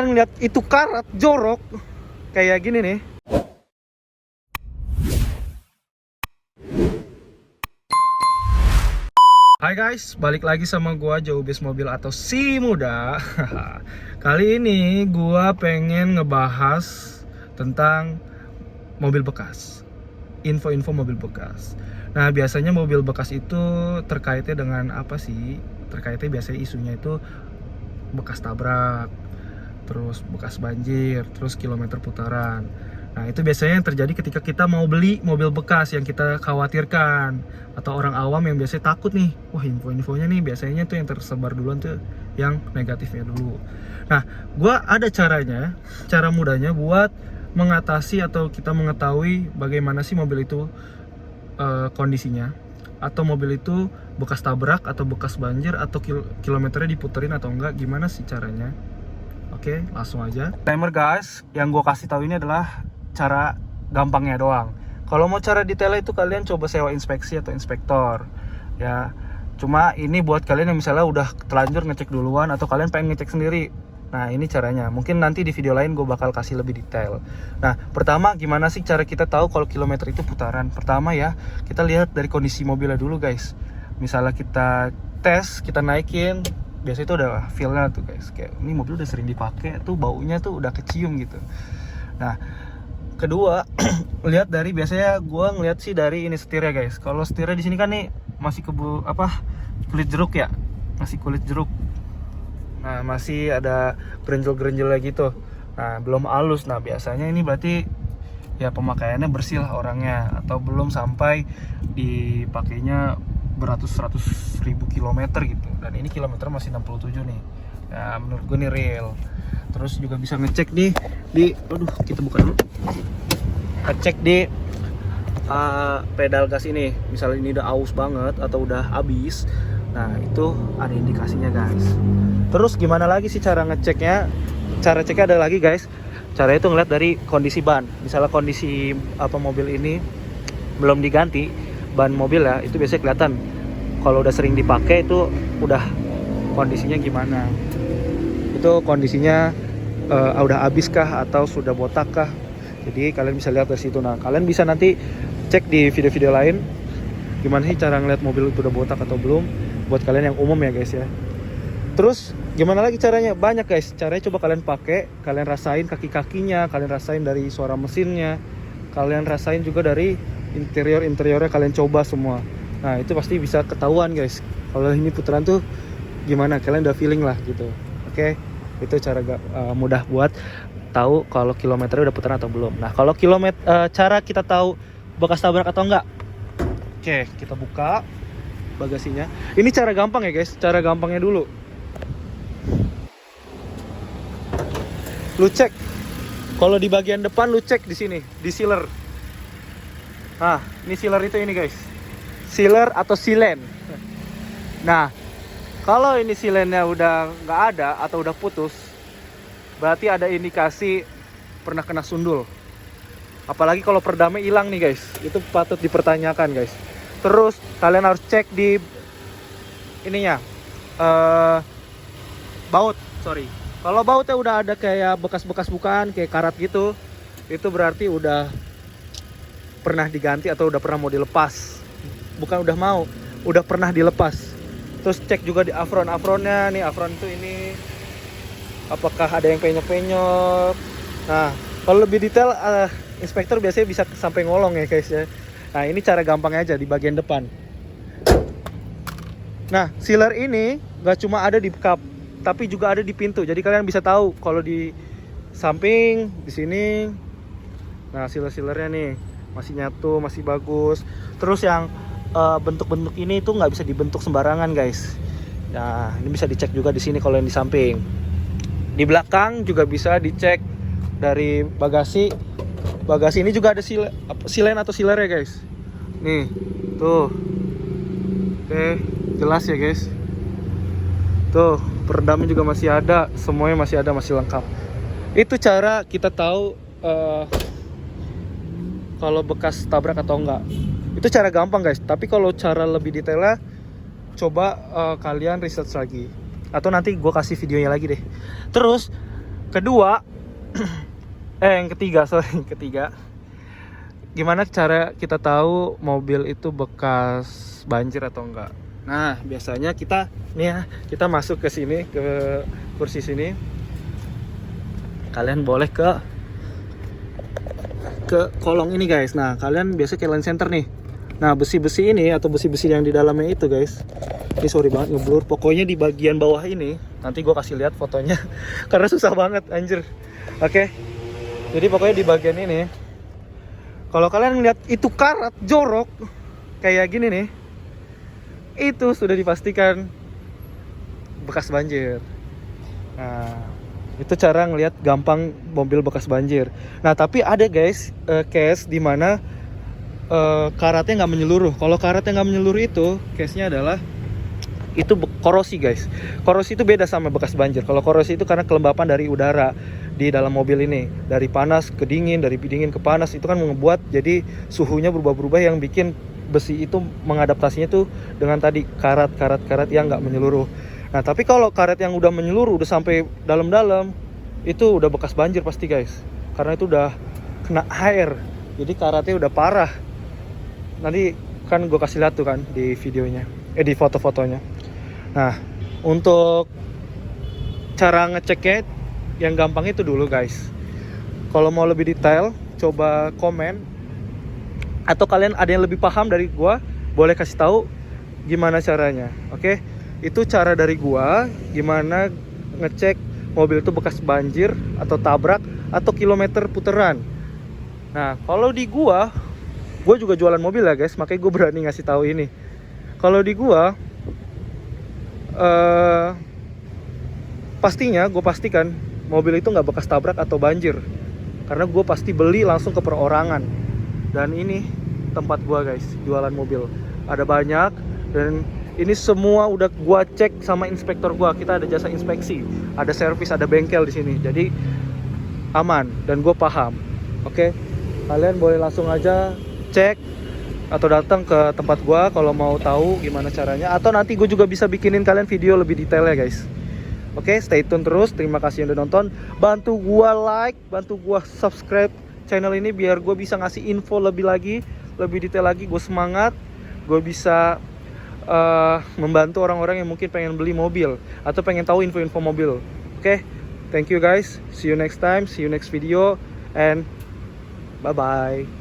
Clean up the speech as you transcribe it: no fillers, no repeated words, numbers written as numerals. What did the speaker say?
Lihat itu karat jorok kayak gini nih. Hai guys, balik lagi sama gua Jaubes Mobil atau Si Muda. Kali ini gua pengen ngebahas tentang mobil bekas. Info-info mobil bekas. Nah, biasanya mobil bekas itu terkaitnya dengan apa sih? Terkaitnya biasanya isunya itu bekas tabrak, terus bekas banjir, terus kilometer putaran. Nah, itu biasanya yang terjadi ketika kita mau beli mobil bekas yang kita khawatirkan, atau orang awam yang biasanya takut nih, wah info-infonya nih biasanya tuh yang tersebar duluan tuh yang negatifnya dulu. Nah, gua ada caranya, cara mudahnya buat mengatasi atau kita mengetahui bagaimana sih mobil itu kondisinya, atau mobil itu bekas tabrak atau bekas banjir atau kilometernya diputerin atau enggak, gimana sih caranya. Oke, langsung aja. Timer guys, yang gue kasih tahu ini adalah cara gampangnya doang. Kalau mau cara detailnya itu kalian coba sewa inspeksi atau inspektor. Ya, cuma ini buat kalian yang misalnya udah terlanjur ngecek duluan atau kalian pengen ngecek sendiri. Nah, ini caranya. Mungkin nanti di video lain gue bakal kasih lebih detail. Nah, pertama gimana sih cara kita tahu kalau kilometer itu putaran? Pertama ya, kita lihat dari kondisi mobilnya dulu guys. Misalnya kita tes, kita naikin, biasanya itu udah feel-nya tuh guys, kayak ini mobil udah sering dipakai tuh, baunya tuh udah kecium gitu. Nah, kedua lihat dari, biasanya gue ngeliat sih dari ini setirnya guys. Kalau setirnya di sini kan nih masih kulit jeruk ya, masih kulit jeruk. Nah, masih ada gerenjel-gerenjelnya gitu. Nah, belum halus. Nah, biasanya ini berarti ya pemakaiannya bersih lah orangnya, atau belum sampai dipakainya beratus-ratus ribu kilometer gitu. Dan ini kilometer masih 67 nih. Ya, menurut gue nih real. Terus juga bisa ngecek nih kita buka dulu. Ngecek di pedal gas ini. Misalnya ini udah aus banget atau udah habis. Nah, itu ada indikasinya guys. Terus gimana lagi sih cara ngeceknya? Cara ceknya ada lagi guys. Cara itu ngeliat dari kondisi ban. Misalnya kondisi mobil ini belum diganti ban mobil ya, itu biasanya kelihatan. Kalau udah sering dipakai itu udah kondisinya gimana. Itu kondisinya udah habis kah atau sudah botak kah. Jadi kalian bisa lihat dari situ. Nah, kalian bisa nanti cek di video-video lain gimana sih cara ngeliat mobil itu udah botak atau belum, buat kalian yang umum ya guys ya. Terus gimana lagi caranya? Banyak guys. Caranya coba kalian pakai, kalian rasain kaki-kakinya, kalian rasain dari suara mesinnya, kalian rasain juga dari interiornya, kalian coba semua. Nah, itu pasti bisa ketahuan guys kalau ini putaran tuh gimana, kalian udah feeling lah gitu. Oke, itu cara mudah buat tahu kalau kilometernya udah putaran atau belum. Nah, kalau cara kita tahu bekas tabrak atau enggak, oke, kita buka bagasinya. Ini cara gampang ya guys, cara gampangnya dulu. Lu cek, kalau di bagian depan lu cek di sini, di sealer. Nah, ini sealer itu ini guys, sealer atau silen. Nah, kalau ini silennya udah nggak ada atau udah putus, berarti ada indikasi pernah kena sundul. Apalagi kalau perdamnya hilang nih guys, itu patut dipertanyakan guys. Terus kalian harus cek di ininya, baut. Kalau bautnya udah ada kayak bekas-bekas bukaan, kayak karat gitu, itu berarti udah pernah diganti atau udah pernah mau dilepas. Bukan udah pernah dilepas. Terus cek juga di afronnya nih, afron itu ini apakah ada yang penyok-penyok. Nah, kalau lebih detail inspektor biasanya bisa sampai ngolong ya guys ya. Nah, ini cara gampangnya aja di bagian depan. Nah, sealer ini gak cuma ada di kap, tapi juga ada di pintu. Jadi kalian bisa tahu kalau di samping, di sini. Nah, sealernya nih masih nyatu, masih bagus. Terus yang bentuk-bentuk ini itu nggak bisa dibentuk sembarangan guys. Nah, ini bisa dicek juga di sini kalau yang di samping. Di belakang juga bisa dicek dari bagasi. Bagasi ini juga ada silen atau sealer ya guys. Nih, tuh. Oke, jelas ya guys. Tuh, peredamnya juga masih ada, semuanya masih ada, masih lengkap. Itu cara kita tahu kalau bekas tabrak atau enggak. Itu cara gampang guys, tapi kalau cara lebih detailnya coba kalian research lagi, atau nanti gue kasih videonya lagi deh. Terus Kedua, yang ketiga, sorry, ketiga. Gimana cara kita tahu mobil itu bekas banjir atau enggak? Nah, biasanya kita kita masuk ke sini, ke kursi sini. Kalian boleh ke kolong ini guys. Nah, kalian biasa ke lens center nih. Nah, besi-besi ini atau besi-besi yang di dalamnya itu guys. Ini sorry banget ngeblur. Pokoknya di bagian bawah ini, nanti gue kasih lihat fotonya karena susah banget anjir. Oke. Jadi pokoknya di bagian ini, kalau kalian lihat itu karat jorok kayak gini nih, itu sudah dipastikan bekas banjir. Nah, itu cara ngelihat gampang mobil bekas banjir. Nah, tapi ada guys case di mana karatnya nggak menyeluruh. Kalau karatnya nggak menyeluruh itu, case-nya adalah itu korosi guys. Korosi itu beda sama bekas banjir. Kalau korosi itu karena kelembapan dari udara di dalam mobil ini, dari panas ke dingin, dari dingin ke panas, itu kan membuat jadi suhunya berubah-berubah yang bikin besi itu mengadaptasinya tuh dengan tadi karat yang nggak menyeluruh. Nah, tapi kalau karet yang udah menyeluruh, udah sampai dalam-dalam, itu udah bekas banjir pasti guys, karena itu udah kena air, jadi karatnya udah parah. Nanti kan gue kasih lihat tuh kan di videonya, di foto-fotonya. Nah, untuk cara ngeceknya yang gampang itu dulu guys. Kalau mau lebih detail, coba komen. Atau kalian ada yang lebih paham dari gua, boleh kasih tahu gimana caranya. Oke? Itu cara dari gua gimana ngecek mobil itu bekas banjir atau tabrak atau kilometer puteran. Nah, kalau di gua juga jualan mobil ya guys, makanya gue berani ngasih tahu ini. Kalau di gua pastinya gue pastikan mobil itu nggak bekas tabrak atau banjir, karena gue pasti beli langsung ke perorangan. Dan ini tempat gue guys, jualan mobil ada banyak, dan ini semua udah gue cek sama inspektor gue. Kita ada jasa inspeksi, ada servis, ada bengkel di sini, jadi aman dan gue paham. Oke, kalian boleh langsung aja cek atau datang ke tempat gue kalau mau tahu gimana caranya, atau nanti gue juga bisa bikinin kalian video lebih detail ya guys. Oke, stay tune terus. Terima kasih yang udah nonton. Bantu gua like, bantu gua subscribe channel ini biar gua bisa ngasih info lebih lagi, lebih detail lagi. Gue semangat, gue bisa membantu orang-orang yang mungkin pengen beli mobil atau pengen tahu info-info mobil. Oke, thank you guys. See you next time, see you next video, and bye-bye.